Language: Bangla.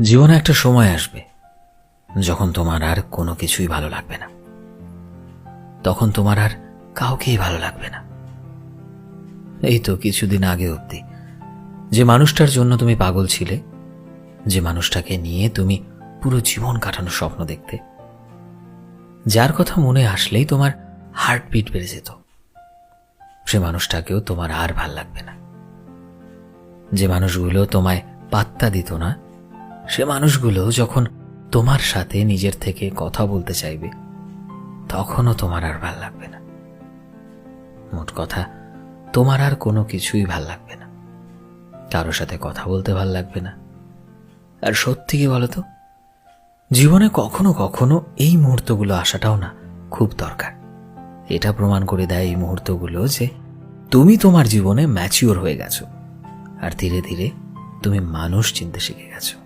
জীবনে একটা সময় আসবে যখন তোমার আর কোনো কিছুই ভালো লাগবে না, তখন তোমার আর কাউকেই ভালো লাগবে না। এই তো কিছুদিন আগে অবধি যে মানুষটার জন্য তুমি পাগল ছিলে, যে মানুষটাকে নিয়ে তুমি পুরো জীবন কাটানোর স্বপ্ন দেখতে, যার কথা মনে আসলেই তোমার হার্টবিট বেড়ে যেত, সে মানুষটাকেও তোমার আর ভাল লাগবে না। যে মানুষগুলো তোমায় পাত্তা দিত না, সে মানুষগুলো যখন তোমার সাথে নিজের থেকে কথা বলতে চাইবে, তখনও তোমার আর ভাল লাগবে না। মোট কথা, তোমার আর কোনো কিছুই ভাল লাগবে না, কারোর সাথে কথা বলতে ভাল লাগবে না। আর সত্যি কি বলতো, জীবনে কখনো কখনো এই মুহূর্তগুলো আসাটাও না খুব দরকার। এটা প্রমাণ করে দেয় এই মুহূর্তগুলো যে তুমি তোমার জীবনে ম্যাচিওর হয়ে গেছো, আর ধীরে ধীরে তুমি মানুষ চিনতে শিখে গেছো।